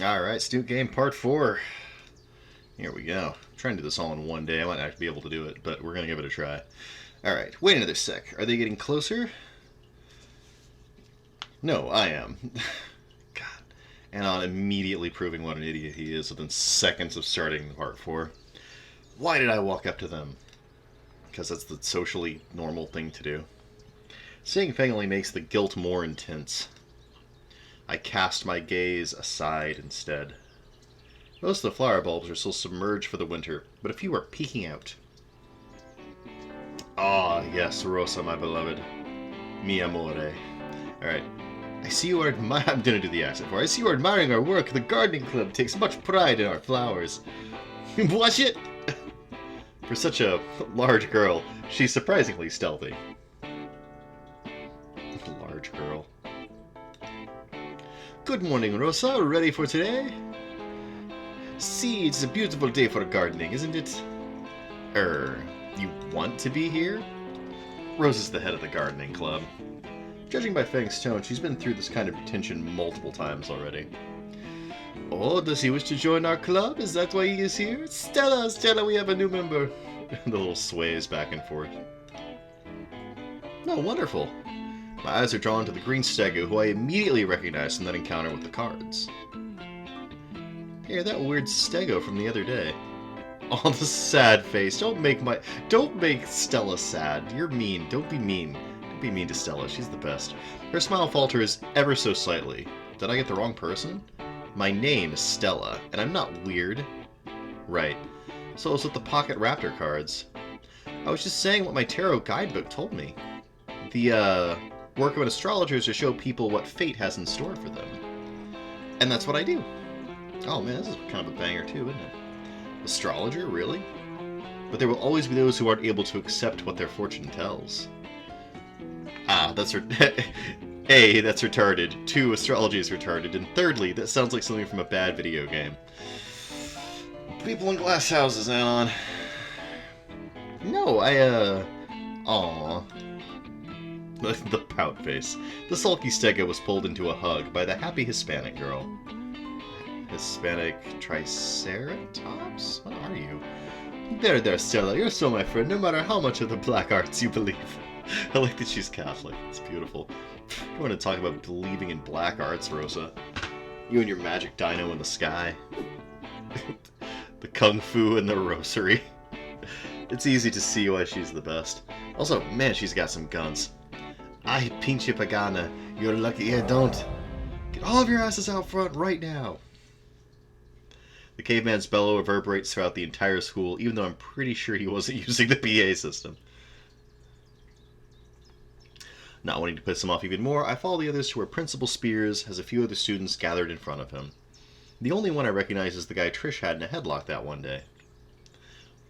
Alright, Snoot game part 4. Here we go. I'm trying to do this all in one day. I might not be able to do it, but we're going to give it a try. Alright, wait another sec. Are they getting closer? No, I am. God. Anon immediately proving what an idiot he is within seconds of starting part 4. Why did I walk up to them? Because that's the socially normal thing to do. Seeing Fang only makes the guilt more intense. I cast my gaze aside instead. Most of the flower bulbs are still submerged for the winter, but a few are peeking out. Ah, yes, Rosa, my beloved. Mi amore. Alright. I see you are admiring... I'm gonna do the accent for it. I see you are admiring our work. The gardening club takes much pride in our flowers. Watch it! For such a large girl, she's surprisingly stealthy. Large girl. Good morning, Rosa. Ready for today? See, it's a beautiful day for gardening, isn't it? You want to be here? Rosa's the head of the gardening club. Judging by Fang's tone, she's been through this kind of detention multiple times already. Oh, does he wish to join our club? Is that why he is here? Stella, Stella, we have a new member. The little sways back and forth. Oh, wonderful. My eyes are drawn to the green stego, who I immediately recognize from that encounter with the cards. Hey, that weird stego from the other day. Oh, the sad face. Don't make Stella sad. You're mean. Don't be mean. Don't be mean to Stella. She's the best. Her smile falters ever so slightly. Did I get the wrong person? My name is Stella, and I'm not weird. Right. So it's with the pocket raptor cards. I was just saying what my tarot guidebook told me. The, work of an astrologer is to show people what fate has in store for them. And that's what I do. Oh man, this is kind of a banger too, isn't it? Astrologer, really? But there will always be those who aren't able to accept what their fortune tells. Ah, that's A, that's retarded. 2, astrology is retarded. And thirdly, that sounds like something from a bad video game. People in glass houses, Anon. No, Aww. The pout face. The sulky stego was pulled into a hug by the happy Hispanic girl. Hispanic Triceratops? What are you? There, Stella. You're still my friend, no matter how much of the black arts you believe. I like that she's Catholic. It's beautiful. You want to talk about believing in black arts, Rosa? You and your magic dino in the sky. The kung fu and the rosary. It's easy to see why she's the best. Also, man, she's got some guns. Ay, pinche pagana. You're lucky I don't. Get all of your asses out front right now. The caveman's bellow reverberates throughout the entire school, even though I'm pretty sure he wasn't using the PA system. Not wanting to piss him off even more, I follow the others to where Principal Spears has a few other students gathered in front of him. The only one I recognize is the guy Trish had in a headlock that one day.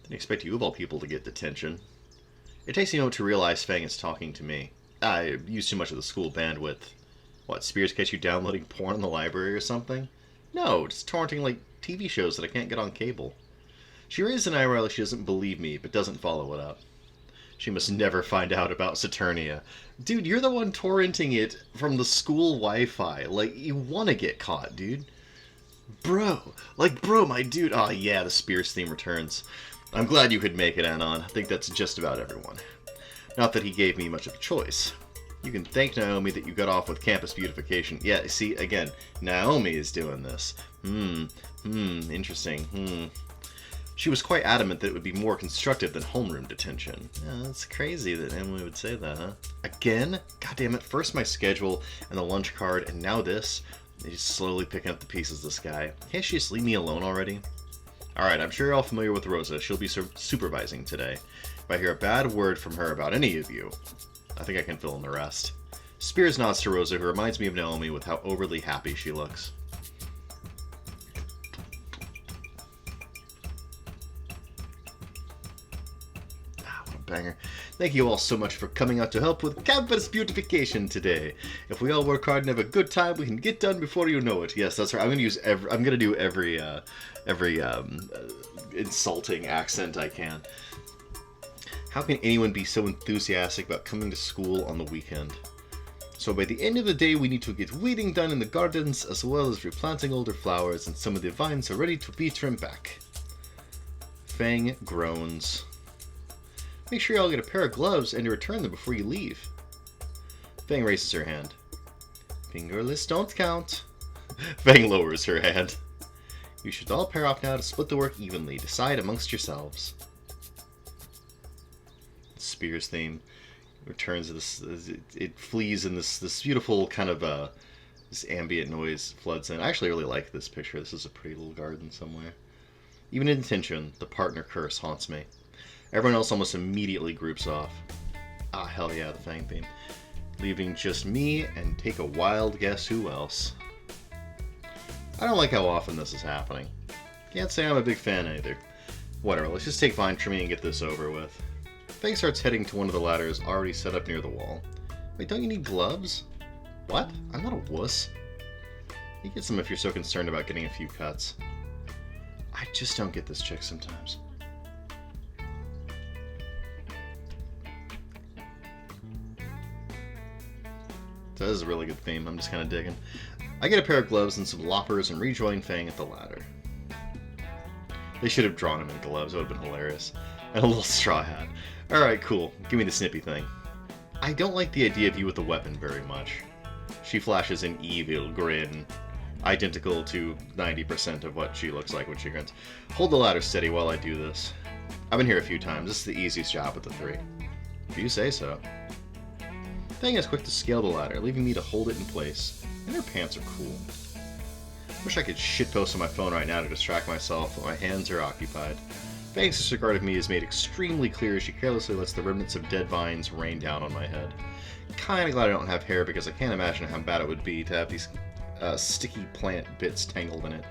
Didn't expect you of all people to get detention. It takes me a moment to realize Fang is talking to me. I used too much of the school bandwidth. What, Spears catch you downloading porn in the library or something? No, just torrenting like TV shows that I can't get on cable. She raises an eyebrow like she doesn't believe me, but doesn't follow it up. She must never find out about Saturnia. Dude, you're the one torrenting it from the school Wi-Fi. Like, you want to get caught, dude. Bro, my dude. Oh yeah, the Spears theme returns. I'm glad you could make it, Anon. I think that's just about everyone. Not that he gave me much of a choice. You can thank Naomi that you got off with campus beautification. Yeah, see, again, Naomi is doing this. Interesting. She was quite adamant that it would be more constructive than homeroom detention. Yeah, that's crazy that Emily would say that, huh? Again? God damn it, first my schedule and the lunch card, and now this. He's slowly picking up the pieces, this guy. Can't she just leave me alone already? Alright, I'm sure you're all familiar with Rosa. She'll be supervising today. If I hear a bad word from her about any of you, I think I can fill in the rest. Spears nods to Rosa, who reminds me of Naomi with how overly happy she looks. Ah, what a banger. Thank you all so much for coming out to help with campus beautification today. If we all work hard and have a good time, we can get done before you know it. Yes, that's right. I'm gonna do every insulting accent I can. How can anyone be so enthusiastic about coming to school on the weekend? So by the end of the day, we need to get weeding done in the gardens, as well as replanting older flowers, and some of the vines are ready to be trimmed back. Fang groans. Make sure you all get a pair of gloves and return them before you leave. Fang raises her hand. Fingerless don't count. Fang lowers her hand. You should all pair off now to split the work evenly. Decide amongst yourselves. Spears theme returns to this. It flees in this beautiful kind of this ambient noise floods in. I actually really like this picture. This is a pretty little garden somewhere. Even in tension, the partner curse haunts me. Everyone else almost immediately groups off. Ah, hell yeah, the Fang theme. Leaving just me and take a wild guess who else. I don't like how often this is happening. Can't say I'm a big fan either. Whatever, let's just take vine trimming and get this over with. Fang starts heading to one of the ladders already set up near the wall. Wait, don't you need gloves? What? I'm not a wuss. You get some if you're so concerned about getting a few cuts. I just don't get this chick sometimes. So this is a really good theme. I'm just kind of digging. I get a pair of gloves and some loppers and rejoin Fang at the ladder. They should have drawn him in gloves. It would have been hilarious. And a little straw hat. Alright, cool. Give me the snippy thing. I don't like the idea of you with a weapon very much. She flashes an evil grin. Identical to 90% of what she looks like when she grins. Hold the ladder steady while I do this. I've been here a few times. This is the easiest job of the three. If you say so. Fang is quick to scale the ladder, leaving me to hold it in place. And her pants are cool. Wish I could shitpost on my phone right now to distract myself, but my hands are occupied. Fang's disregard of me is made extremely clear as she carelessly lets the remnants of dead vines rain down on my head. Kinda glad I don't have hair because I can't imagine how bad it would be to have these sticky plant bits tangled in it.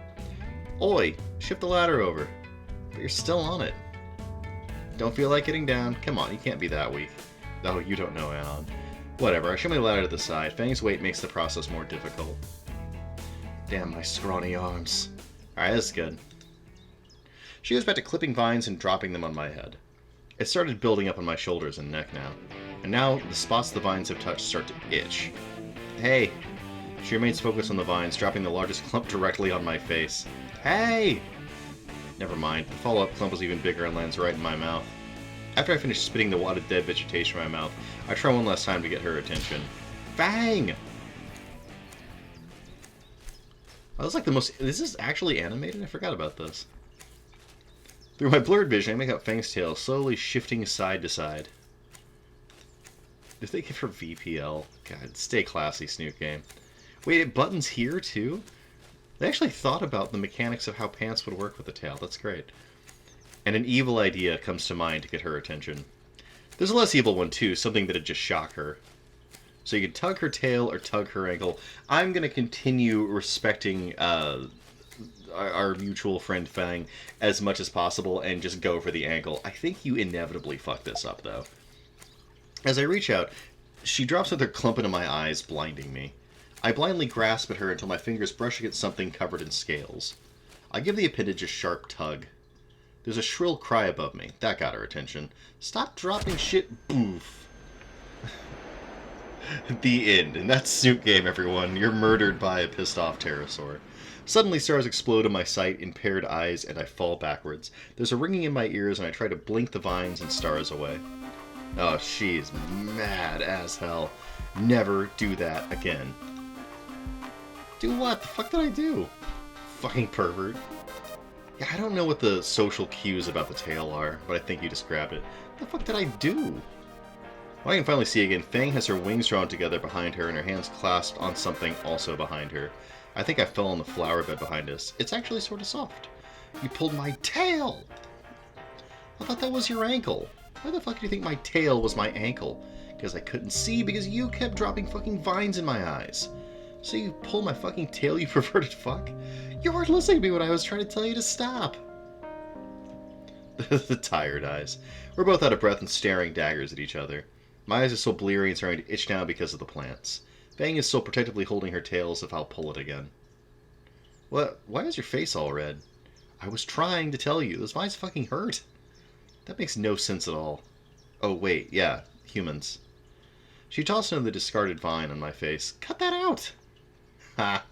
Oi! Shift the ladder over. But you're still on it. Don't feel like getting down? Come on, you can't be that weak. Oh, you don't know, Anon. Whatever, I shove my ladder to the side. Fang's weight makes the process more difficult. Damn my scrawny arms. Alright, that's good. She goes back to clipping vines and dropping them on my head. It started building up on my shoulders and neck now. And now, the spots the vines have touched start to itch. Hey! She remains focused on the vines, dropping the largest clump directly on my face. Hey! Never mind, the follow-up clump was even bigger and lands right in my mouth. After I finish spitting the wadded dead vegetation in my mouth, I try one last time to get her attention. Fang! Oh, that's like the most... Is this actually animated? I forgot about this. Through my blurred vision, I make out Fang's tail, slowly shifting side to side. Did they give her VPL? God, stay classy, Snoot game. Wait, it buttons here, too? They actually thought about the mechanics of how pants would work with the tail. That's great. And an evil idea comes to mind to get her attention. There's a less evil one, too, something that'd just shock her. So you can tug her tail or tug her ankle. I'm going to continue respecting our mutual friend Fang as much as possible and just go for the ankle. I think you inevitably fuck this up, though. As I reach out, she drops with her clump into my eyes, blinding me. I blindly grasp at her until my fingers brush against something covered in scales. I give the appendage a sharp tug. There's a shrill cry above me. That got her attention. Stop dropping shit, boof. The end. And that's Snoot game, everyone. You're murdered by a pissed-off pterosaur. Suddenly, stars explode in my sight, impaired eyes, and I fall backwards. There's a ringing in my ears, and I try to blink the vines and stars away. Oh, she's mad as hell. Never do that again. Do what? The fuck did I do? Fucking pervert. Yeah, I don't know what the social cues about the tail are, but I think you described it. What the fuck did I do? Well, I can finally see again. Fang has her wings drawn together behind her and her hands clasped on something also behind her. I think I fell on the flower bed behind us. It's actually sort of soft. You pulled my tail! I thought that was your ankle. Why the fuck do you think my tail was my ankle? Because I couldn't see because you kept dropping fucking vines in my eyes. So you pulled my fucking tail, you perverted fuck? You weren't listening to me when I was trying to tell you to stop. The tired eyes. We're both out of breath and staring daggers at each other. My eyes are so bleary and starting to itch now because of the plants. Fang is still protectively holding her tail as if I'll pull it again. What? Why is your face all red? I was trying to tell you. Those vines fucking hurt. That makes no sense at all. Oh, wait. Yeah. Humans. She tossed another discarded vine on my face. Cut that out! Ha!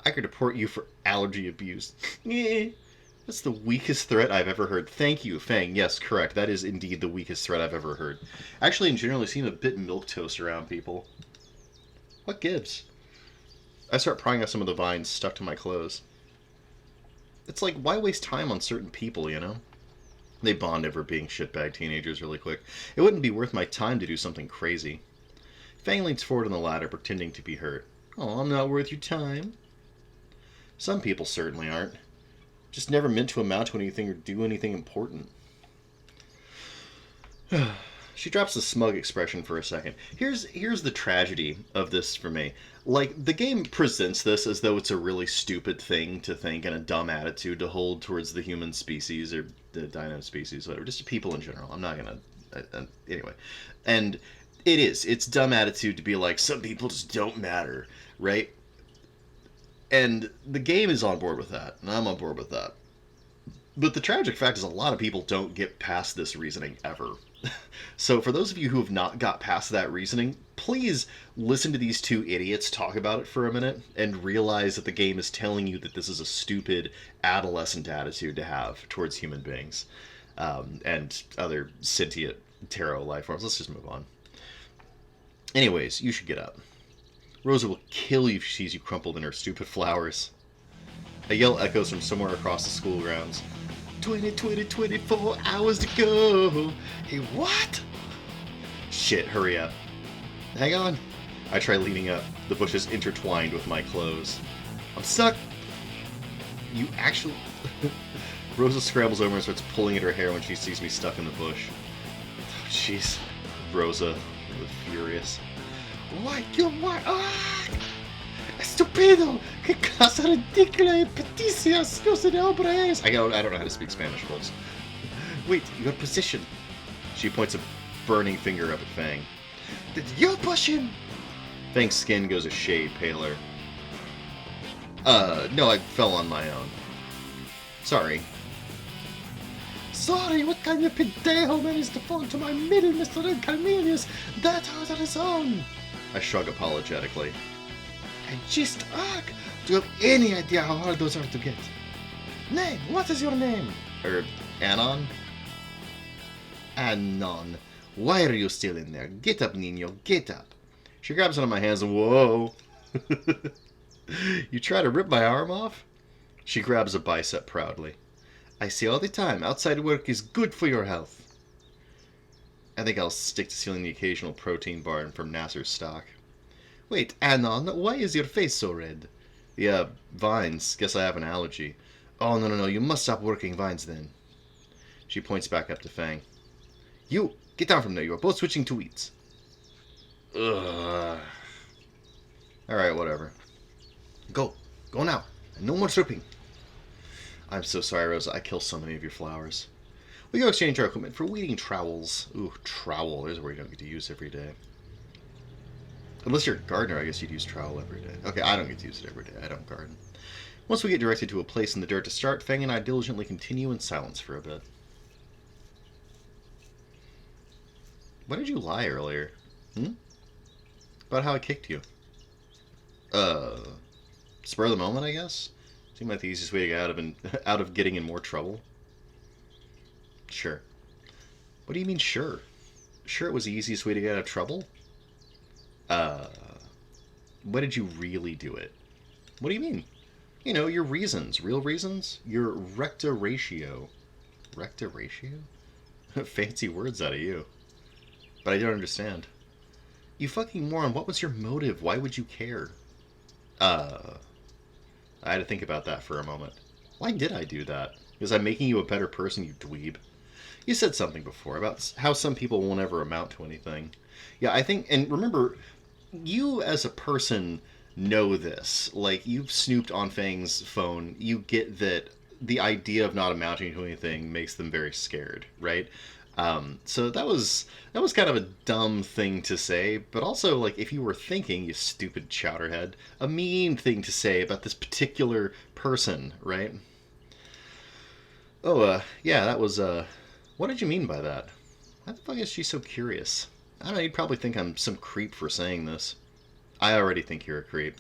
I could deport you for allergy abuse. That's the weakest threat I've ever heard. Thank you, Fang. Yes, correct. That is indeed the weakest threat I've ever heard. Actually, in general, I seem a bit milquetoast around people. What gives? I start prying off some of the vines stuck to my clothes. It's like, why waste time on certain people, you know? They bond over being shitbag teenagers really quick. It wouldn't be worth my time to do something crazy. Fang leans forward on the ladder, pretending to be hurt. Oh, I'm not worth your time. Some people certainly aren't. Just never meant to amount to anything or do anything important. She drops a smug expression for a second. Here's the tragedy of this for me. Like, the game presents this as though it's a really stupid thing to think and a dumb attitude to hold towards the human species or the dino species, whatever, just people in general. I'm not gonna... anyway. And it is. It's dumb attitude to be like, some people just don't matter, right? And the game is on board with that, and I'm on board with that. But the tragic fact is a lot of people don't get past this reasoning ever. So for those of you who have not got past that reasoning, please listen to these two idiots talk about it for a minute and realize that the game is telling you that this is a stupid adolescent attitude to have towards human beings and other sentient tarot life forms. Let's just move on. Anyways, you should get up. Rosa will kill you if she sees you crumpled in her stupid flowers. A yell echoes from somewhere across the school grounds. 24 hours to go. Hey, what? Shit, hurry up. Hang on. I try leaning up, the bushes intertwined with my clothes. I'm stuck. You actually... Rosa scrambles over and starts pulling at her hair when she sees me stuck in the bush. Oh, jeez. Rosa was furious. Why? Ah! Estupido! Que cosa ridícula y peticia de obra es! I don't know how to speak Spanish, folks. Wait, your position. She points a burning finger up at Fang. Did you push him? Fang's skin goes a shade paler. No, I fell on my own. Sorry. Sorry, what kind of pendejo managed to fall into my middle, Mr. Calmelius? That was on his own. I shrug apologetically. And just ask, do you have any idea how hard those are to get? Name, what is your name? Anon? Anon. Why are you still in there? Get up, Nino, get up. She grabs one of my hands and whoa. You try to rip my arm off? She grabs a bicep proudly. I say all the time, outside work is good for your health. I think I'll stick to stealing the occasional protein bar from Nasser's stock. Wait, Anon, why is your face so red? Yeah, vines. Guess I have an allergy. Oh, no, you must stop working vines then. She points back up to Fang. You, get down from there. You are both switching to weeds. Ugh. Alright, whatever. Go now. No more tripping. I'm so sorry, Rosa. I kill so many of your flowers. We go exchange our equipment for weeding trowels. Ooh, trowel. There's a word you don't get to use every day. Unless you're a gardener, I guess you'd use trowel every day. Okay, I don't get to use it every day. I don't garden. Once we get directed to a place in the dirt to start, Fang and I diligently continue in silence for a bit. Why did you lie earlier? About how I kicked you? Spur of the moment, I guess? Seemed like the easiest way to get out of getting in more trouble. Sure. What do you mean, sure? Sure it was the easiest way to get out of trouble? When did you really do it? What do you mean? You know, your reasons. Real reasons? Your recta ratio. Recta ratio? Fancy words out of you. But I don't understand. You fucking moron, what was your motive? Why would you care? I had to think about that for a moment. Why did I do that? Was I making you a better person, you dweeb? You said something before about how some people won't ever amount to anything. Yeah, I think, and remember, you as a person know this. Like, you've snooped on Fang's phone. You get that the idea of not amounting to anything makes them very scared, right? So that was kind of a dumb thing to say, but also, like, if you were thinking, you stupid chowderhead, a mean thing to say about this particular person, right? Oh, yeah, that was, what did you mean by that? Why the fuck is she so curious? I don't know, you'd probably think I'm some creep for saying this. I already think you're a creep.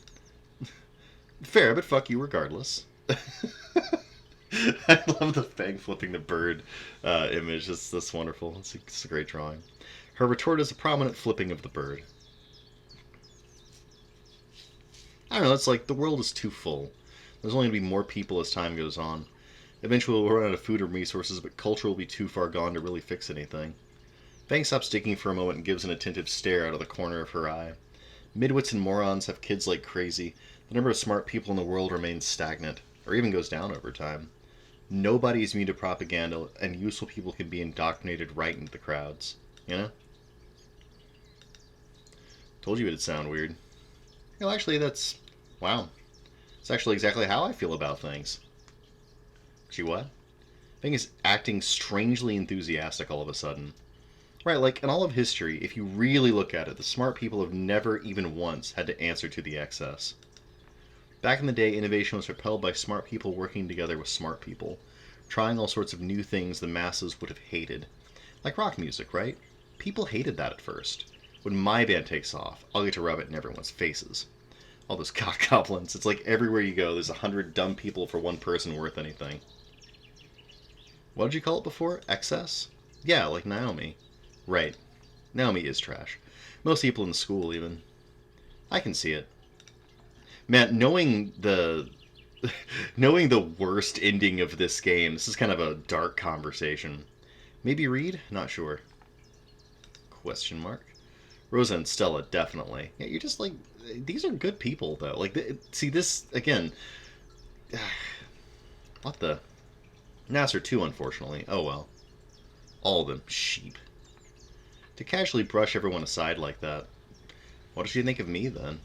Fair, but fuck you regardless. I love the Fang flipping the bird image. That's wonderful. It's a great drawing. Her retort is a prominent flipping of the bird. I don't know, it's like the world is too full. There's only going to be more people as time goes on. Eventually we'll run out of food and resources, but culture will be too far gone to really fix anything. Fang stops digging for a moment and gives an attentive stare out of the corner of her eye. Midwits and morons have kids like crazy. The number of smart people in the world remains stagnant, or even goes down over time. Nobody is immune to propaganda, and useful people can be indoctrinated right into the crowds. You know? Told you it'd sound weird. Well, actually, wow. It's actually exactly how I feel about things. Gee, what? Fang is acting strangely enthusiastic all of a sudden. Right, like, in all of history, if you really look at it, the smart people have never even once had to answer to the excess. Back in the day, innovation was propelled by smart people working together with smart people, trying all sorts of new things the masses would have hated. Like rock music, right? People hated that at first. When my band takes off, I'll get to rub it in everyone's faces. All those cock goblins. It's like everywhere you go, there's 100 dumb people for one person worth anything. What did you call it before? Excess? Yeah, like Naomi. Right. Naomi is trash. Most people in school, even. I can see it. Man, knowing the worst ending of this game, this is kind of a dark conversation. Maybe Reed? Not sure. Question mark. Rosa and Stella, definitely. Yeah, you're just like, these are good people, though. Like, see, this, again, what the? Nasser too, unfortunately. Oh well. All of them. Sheep. To casually brush everyone aside like that. What does she think of me, then?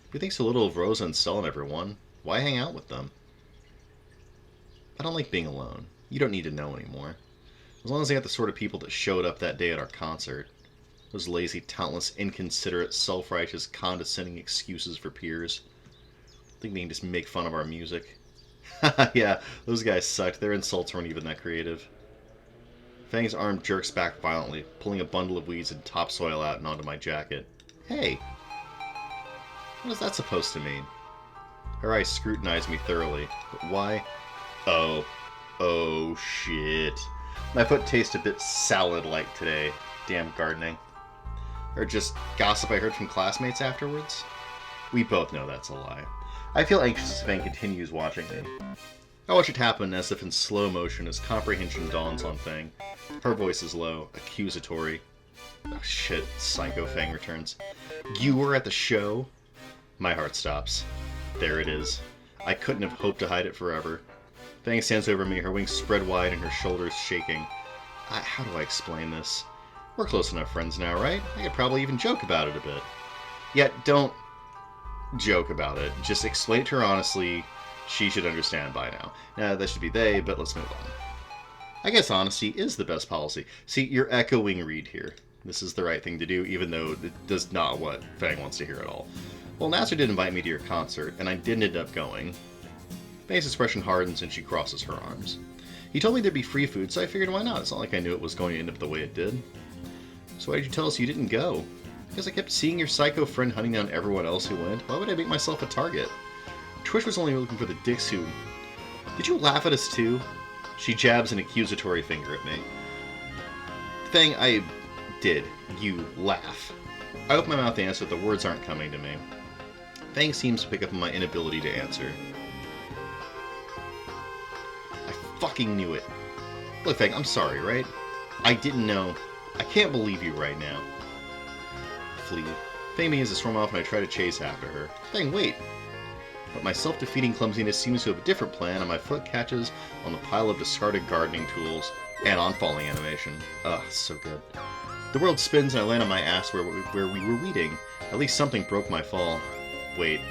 If you think so little of Rosa and Stella and everyone, why hang out with them? I don't like being alone. You don't need to know anymore. As long as they got the sort of people that showed up that day at our concert. Those lazy, talentless, inconsiderate, self-righteous, condescending excuses for peers. Think they can just make fun of our music. Yeah, those guys sucked. Their insults weren't even that creative. Fang's arm jerks back violently, pulling a bundle of weeds and topsoil out and onto my jacket. Hey! What is that supposed to mean? Her eyes scrutinize me thoroughly. But why? Oh. Oh, shit. My foot tastes a bit salad-like today. Damn gardening. Or just gossip I heard from classmates afterwards? We both know that's a lie. I feel anxious as Fang continues watching me. I watch it happen as if in slow motion as comprehension dawns on Fang. Her voice is low, accusatory. Oh shit, Psycho Fang returns. You were at the show? My heart stops. There it is. I couldn't have hoped to hide it forever. Fang stands over me, her wings spread wide and her shoulders shaking. How do I explain this? We're close enough friends now, right? I could probably even joke about it a bit. Yet, don't joke about it. Just explain it to her honestly. She should understand by now. Now, that should be they, but let's move on. I guess honesty is the best policy. See, you're echoing Reed here. This is the right thing to do, even though it does not what Fang wants to hear at all. Well, Nasser did invite me to your concert, and I didn't end up going. Fang's expression hardens and she crosses her arms. He told me there'd be free food, so I figured why not? It's not like I knew it was going to end up the way it did. So why did you tell us you didn't go? Because I kept seeing your psycho friend hunting down everyone else who went. Why would I make myself a target? Twish was only looking for the dicks who... Did you laugh at us too? She jabs an accusatory finger at me. Fang, I did. You laugh. I open my mouth to answer, but the words aren't coming to me. Fang seems to pick up on my inability to answer. I fucking knew it. Look, Fang, I'm sorry, right? I didn't know. I can't believe you right now. Flee. Fang begins to storm off and I try to chase after her. Fang, wait! But my self-defeating clumsiness seems to have a different plan, and my foot catches on the pile of discarded gardening tools and on falling animation. Ugh, so good. The world spins and I land on my ass where we were weeding. At least something broke my fall. Wait.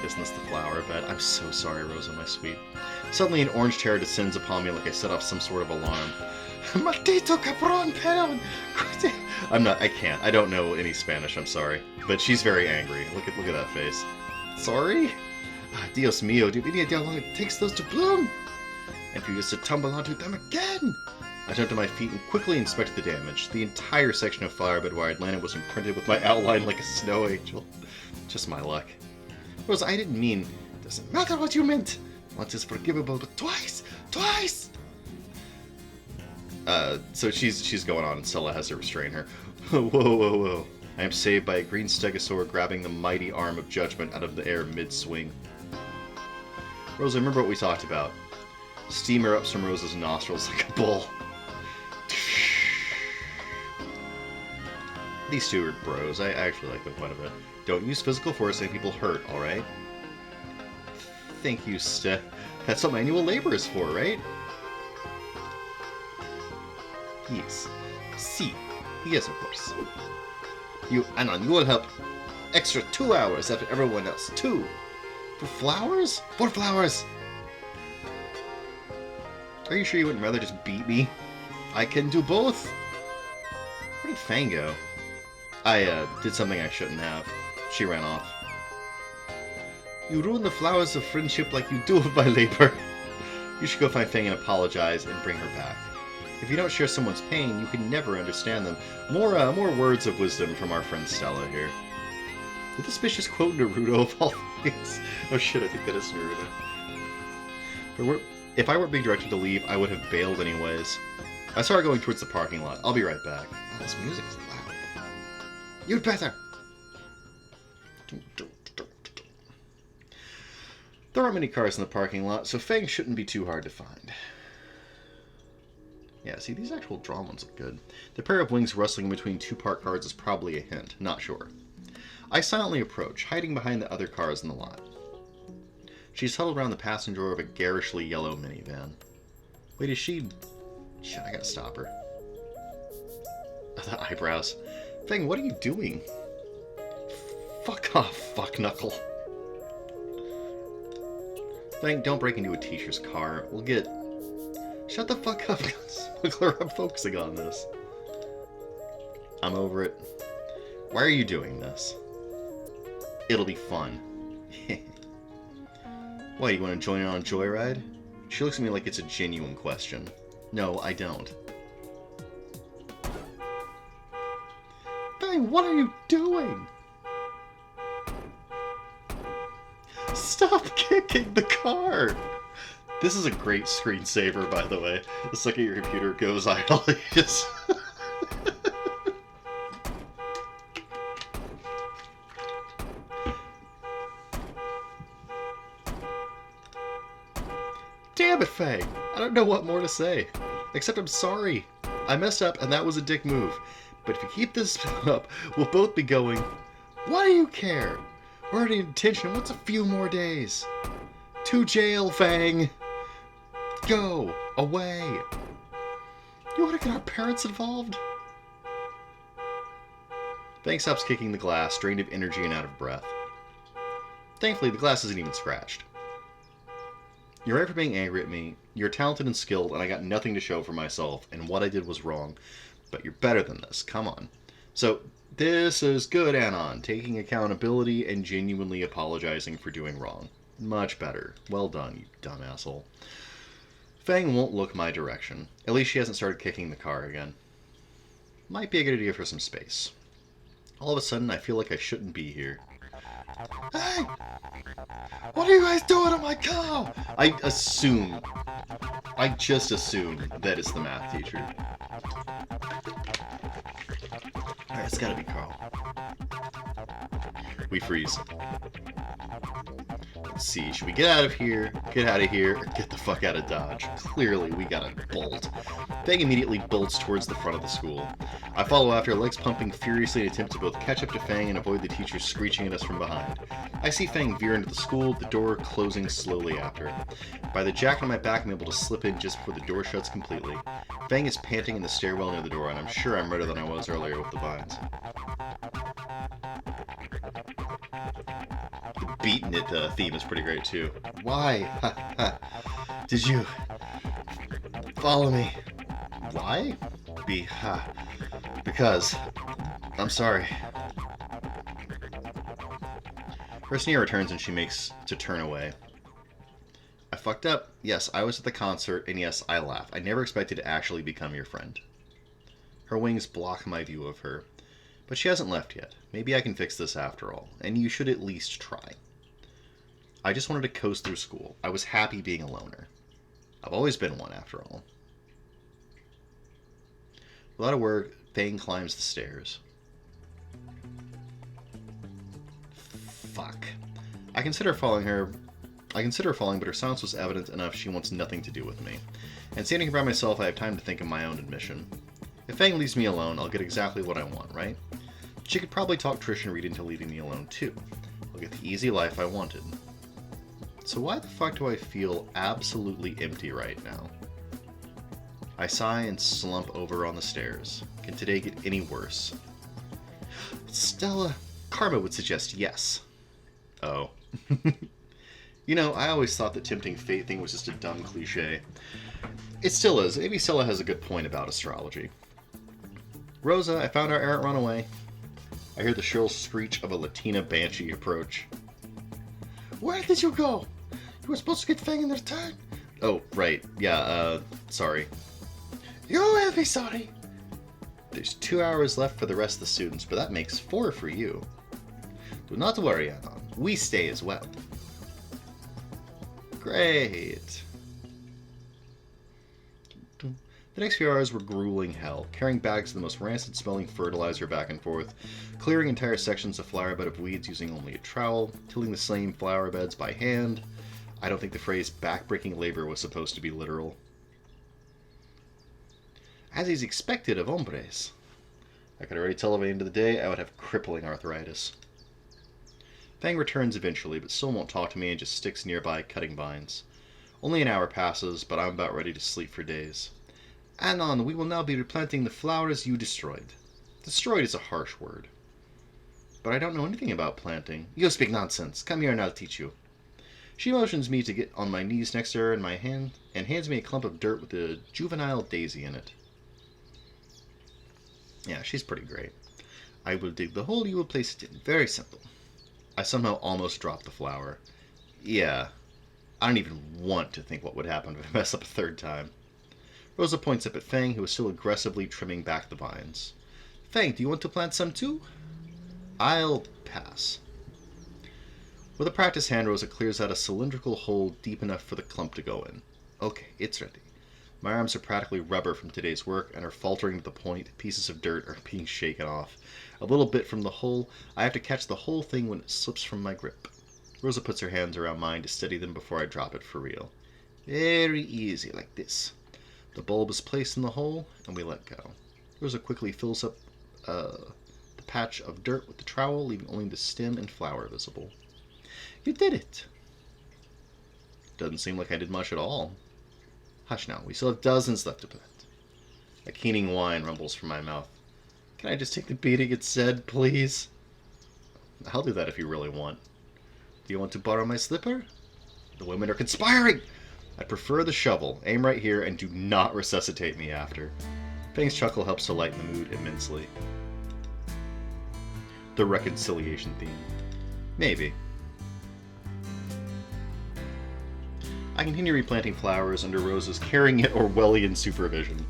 Isn't this the flower bed? I'm so sorry, Rosa, my sweet. Suddenly an orange terror descends upon me like I set off some sort of alarm. Maldito cabron, perdón. I can't. I don't know any Spanish, I'm sorry. But she's very angry. Look at that face. Sorry? Dios mío, do you know how long it takes those to bloom? And for you just to tumble onto them again! I jumped to my feet and quickly inspected the damage. The entire section of Firebed where I'd landed was imprinted with my outline like a snow angel. Just my luck. Rosa, I didn't mean... Doesn't matter what you meant. Once is forgivable, but twice! Twice! So she's going on and Stella has to restrain her. Whoa, whoa, whoa. I am saved by a green stegosaur grabbing the mighty arm of judgment out of the air mid-swing. Rosa, remember what we talked about. Steam erupts from Rosa's nostrils like a bull. These two are bros. I actually like them quite a bit. Don't use physical force and people hurt, alright? Thank you, Steph. That's what manual labor is for, right? Yes. See. Yes, of course. You, Anon, you will help extra 2 hours after everyone else. 2. For flowers? For flowers! Are you sure you wouldn't rather just beat me? I can do both! Where did Fang go? I, did something I shouldn't have. She ran off. You ruin the flowers of friendship like you do of my labor. You should go find Fang and apologize and bring her back. If you don't share someone's pain, you can never understand them. More words of wisdom from our friend Stella here. Did this bitch just quote Naruto of all things? Oh shit, I think that is Naruto. But if I weren't being directed to leave, I would have bailed anyways. I saw her going towards the parking lot. I'll be right back. Oh, this music is loud. You'd better! There aren't many cars in the parking lot, so Fang shouldn't be too hard to find. Yeah, see, these actual drawn ones look good. The pair of wings rustling between 2 parked cars is probably a hint. Not sure. I silently approach, hiding behind the other cars in the lot. She's huddled around the passenger door of a garishly yellow minivan. Wait, is she... Shit, I gotta stop her. The eyebrows. Fang, what are you doing? Fuck off, fuck knuckle. Fang, don't break into a teacher's car. We'll get... Shut the fuck up, Smuggler. I'm focusing on this. I'm over it. Why are you doing this? It'll be fun. What, you want to join in on Joyride? She looks at me like it's a genuine question. No, I don't. Fang, what are you doing? Stop kicking the car! This is a great screensaver, by the way. The second your computer goes idle, you just... Damn it, Fang! I don't know what more to say. Except I'm sorry. I messed up, and that was a dick move. But if you keep this up, we'll both be going... Why do you care? We're already in detention. What's a few more days? To jail, Fang! Go! Away! You want to get our parents involved? Fang stops kicking the glass, drained of energy and out of breath. Thankfully, the glass isn't even scratched. You're right for being angry at me. You're talented and skilled, and I got nothing to show for myself, and what I did was wrong. But you're better than this. Come on. So, this is good, Anon. Taking accountability and genuinely apologizing for doing wrong. Much better. Well done, you dumb asshole. Fang won't look my direction. At least she hasn't started kicking the car again. Might be a good idea for some space. All of a sudden, I feel like I shouldn't be here. Hey! What are you guys doing in my car? I just assume that it's the math teacher. Alright, it's gotta be Carl. We freeze. Let's see, should we get out of here, or get the fuck out of Dodge? Clearly, we gotta bolt. Fang immediately bolts towards the front of the school. I follow after, legs pumping furiously in an attempt to both catch up to Fang and avoid the teachers screeching at us from behind. I see Fang veer into the school, the door closing slowly after. By the jacket on my back, I'm able to slip in just before the door shuts completely. Fang is panting in the stairwell near the door, and I'm sure I'm redder than I was earlier with the vines. The beaten it theme is pretty great too. Why? Did you follow me? Why? Because. I'm sorry. Her sneer returns and she makes to turn away. I fucked up. Yes, I was at the concert, and yes, I laughed. I never expected to actually become your friend. Her wings block my view of her. But she hasn't left yet. Maybe I can fix this after all, and you should at least try. I just wanted to coast through school. I was happy being a loner. I've always been one, after all. Without a word, Fang climbs the stairs. Fuck. I consider following, but her silence was evident enough she wants nothing to do with me. And standing here by myself, I have time to think of my own admission. If Fang leaves me alone, I'll get exactly what I want, right? She could probably talk Trish and Reed into leaving me alone, too. I'll get the easy life I wanted. So why the fuck do I feel absolutely empty right now? I sigh and slump over on the stairs. Can today get any worse? Stella, karma would suggest yes. Oh. You know, I always thought the tempting fate thing was just a dumb cliche. It still is. Maybe Stella has a good point about astrology. Rosa, I found our errant runaway. I hear the shrill screech of a Latina banshee approach. Where did you go? You were supposed to get Fang in return. Oh, right. Yeah, sorry. You will be sorry. There's 2 hours left for the rest of the students, but that makes 4 for you. Do not worry, Anon. We stay as well. Great. The next few hours were grueling hell, carrying bags of the most rancid-smelling fertilizer back and forth, clearing entire sections of flower bed of weeds using only a trowel, tilling the same flower beds by hand. I don't think the phrase back-breaking labor was supposed to be literal. As is expected of hombres. I could already tell by the end of the day I would have crippling arthritis. Fang returns eventually, but still won't talk to me and just sticks nearby cutting vines. Only an hour passes, but I'm about ready to sleep for days. Anon, we will now be replanting the flowers you destroyed. Destroyed is a harsh word. But I don't know anything about planting. You speak nonsense. Come here and I'll teach you. She motions me to get on my knees next to her in my hand and hands me a clump of dirt with a juvenile daisy in it. Yeah, she's pretty great. I will dig the hole, you will place it in. Very simple. I somehow almost dropped the flower. Yeah, I don't even want to think what would happen if I mess up a third time. Rosa points up at Fang, who is still aggressively trimming back the vines. Fang, do you want to plant some too? I'll pass. With a practiced hand, Rosa clears out a cylindrical hole deep enough for the clump to go in. Okay, it's ready. My arms are practically rubber from today's work and are faltering to the point pieces of dirt are being shaken off. A little bit from the hole, I have to catch the whole thing when it slips from my grip. Rosa puts her hands around mine to steady them before I drop it for real. Very easy, like this. The bulb is placed in the hole, and we let go. Rosa quickly fills up the patch of dirt with the trowel, leaving only the stem and flower visible. You did it! Doesn't seem like I did much at all. Hush now, we still have dozens left to plant. A keening whine rumbles from my mouth. Can I just take the beating instead, please? I'll do that if you really want. Do you want to borrow my slipper? The women are conspiring! I'd prefer the shovel. Aim right here and do not resuscitate me after. Fang's chuckle helps to lighten the mood immensely. The reconciliation theme. Maybe. I continue replanting flowers under Rosa's caring yet Orwellian supervision.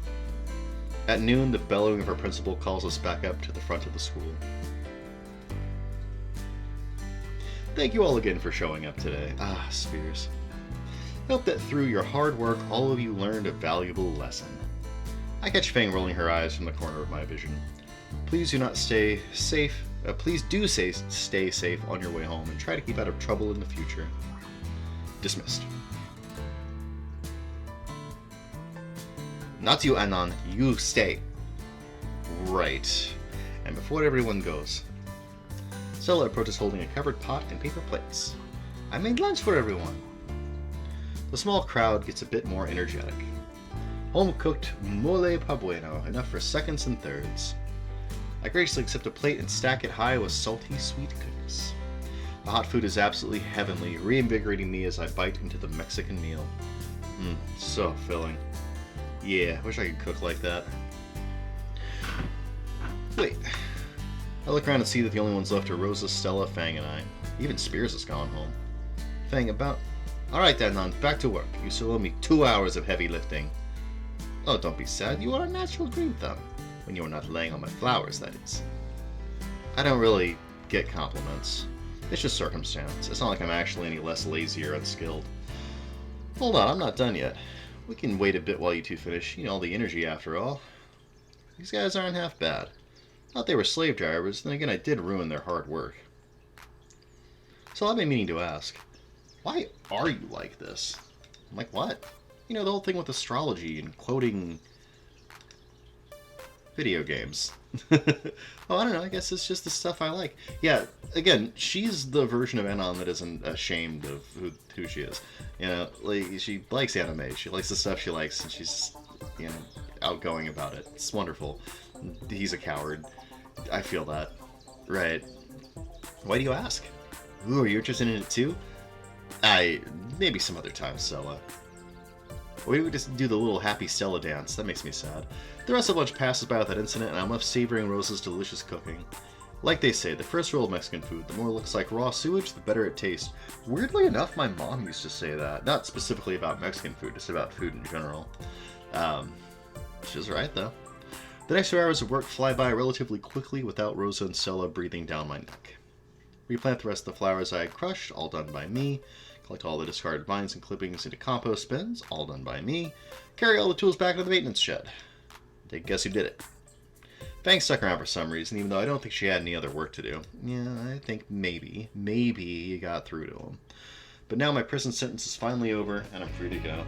At noon, the bellowing of our principal calls us back up to the front of the school. Thank you all again for showing up today. Ah, Spears. I hope that through your hard work, all of you learned a valuable lesson. I catch Fang rolling her eyes from the corner of my vision. Please do not stay safe. Please do stay safe on your way home and try to keep out of trouble in the future. Dismissed. Not you, Anon. You stay. Right. And before everyone goes. Stella approaches holding a covered pot and paper plates. I made lunch for everyone. The small crowd gets a bit more energetic. Home-cooked mole pa bueno, enough for seconds and thirds. I graciously accept a plate and stack it high with salty, sweet goodness. The hot food is absolutely heavenly, reinvigorating me as I bite into the Mexican meal. So filling. Yeah, wish I could cook like that. Wait. I look around and see that the only ones left are Rosa, Stella, Fang, and I. Even Spears has gone home. Fang, about Alright then, back to work. You still owe me 2 hours of heavy lifting. Oh, don't be sad. You are a natural green thumb. When you are not laying on my flowers, that is. I don't really get compliments. It's just circumstance. It's not like I'm actually any less lazy or unskilled. Hold on, I'm not done yet. We can wait a bit while you two finish. You know, all the energy after all. These guys aren't half bad. Thought they were slave drivers, then again I did ruin their hard work. So I've been meaning to ask, why are you like this? I'm like, what? You know, the whole thing with astrology and quoting video games. Oh, I don't know, I guess it's just the stuff I like. Yeah, again, she's the version of Anon that isn't ashamed of who she is. You know, like, she likes anime, she likes the stuff she likes, and she's, you know, outgoing about it. It's wonderful. He's a coward. I feel that. Right. Why do you ask? Ooh, are you interested in it too? Maybe some other time, Stella. Or we would just do the little happy Stella dance. That makes me sad. The rest of the lunch passes by without incident, and I'm left savoring Rosa's delicious cooking. Like they say, the first rule of Mexican food, the more it looks like raw sewage, the better it tastes. Weirdly enough, my mom used to say that. Not specifically about Mexican food, just about food in general. She's right, though. The next 2 hours of work fly by relatively quickly without Rosa and Stella breathing down my neck. Replant the rest of the flowers I had crushed, all done by me. Collect all the discarded vines and clippings into compost bins, all done by me. Carry all the tools back into the maintenance shed. Guess who did it? Fang stuck around for some reason, even though I don't think she had any other work to do. Yeah, I think maybe you got through to him. But now my prison sentence is finally over, and I'm free to go.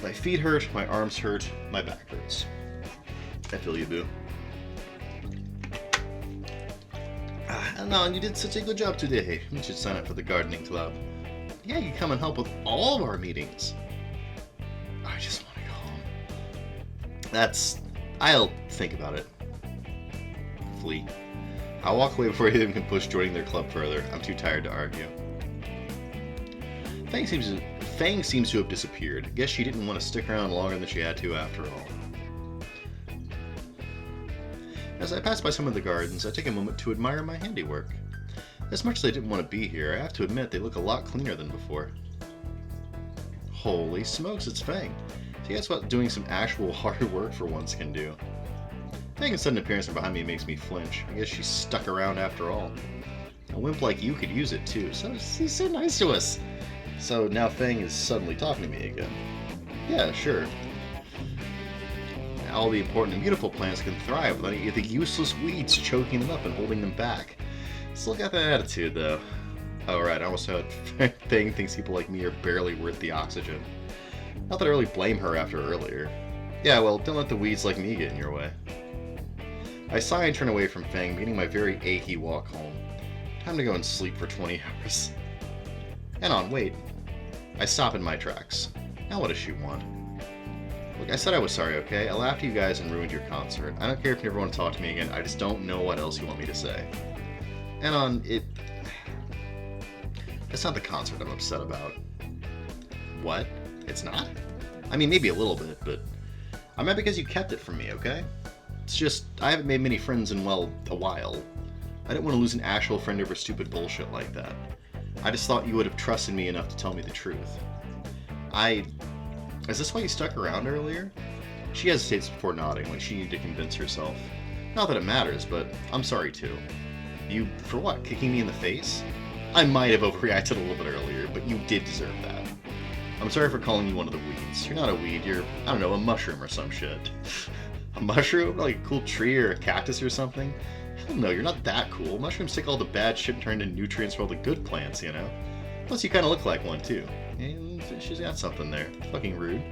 My feet hurt, my arms hurt, my back hurts. I feel you, boo. Anon, you did such a good job today. You should sign up for the gardening club. Yeah, you come and help with all of our meetings. I just want to go home. I'll think about it. Flee. I'll walk away before anyone can push joining their club further. I'm too tired to argue. Fang seems to have disappeared. Guess she didn't want to stick around longer than she had to after all. As I pass by some of the gardens, I take a moment to admire my handiwork. As much as I didn't want to be here, I have to admit they look a lot cleaner than before. Holy smokes, it's Fang. See, that's what doing some actual hard work for once can do. Fang's sudden appearance from behind me makes me flinch. I guess she's stuck around after all. A wimp like you could use it too, so he's so nice to us. So now Fang is suddenly talking to me again. Yeah, sure. Now all the important and beautiful plants can thrive without any of the useless weeds choking them up and holding them back. Still got that attitude though. Oh right, I almost had Fang thinks people like me are barely worth the oxygen. Not that I really blame her after earlier. Yeah, well, don't let the weeds like me get in your way. I sigh and turn away from Fang, beginning my very achy walk home. Time to go and sleep for 20 hours. Anon, wait. I stop in my tracks. Now what does she want? Look, I said I was sorry, okay? I laughed at you guys and ruined your concert. I don't care if you never want to talk to me again, I just don't know what else you want me to say. Anon, it's not the concert I'm upset about. What? It's not? I mean, maybe a little bit, but I'm mad because you kept it from me, okay? It's just, I haven't made many friends in, well, a while. I didn't want to lose an actual friend over stupid bullshit like that. I just thought you would have trusted me enough to tell me the truth. Is this why you stuck around earlier? She hesitates before nodding, like she needed to convince herself. Not that it matters, but I'm sorry too. You, for what, kicking me in the face? I might have overreacted a little bit earlier, but you did deserve that. I'm sorry for calling you one of the weeds. You're not a weed, you're, I don't know, a mushroom or some shit. A mushroom? Like a cool tree or a cactus or something? Hell no, you're not that cool. Mushrooms take all the bad shit and turn into nutrients for all the good plants, you know? Plus you kinda look like one too. And she's got something there. Fucking rude.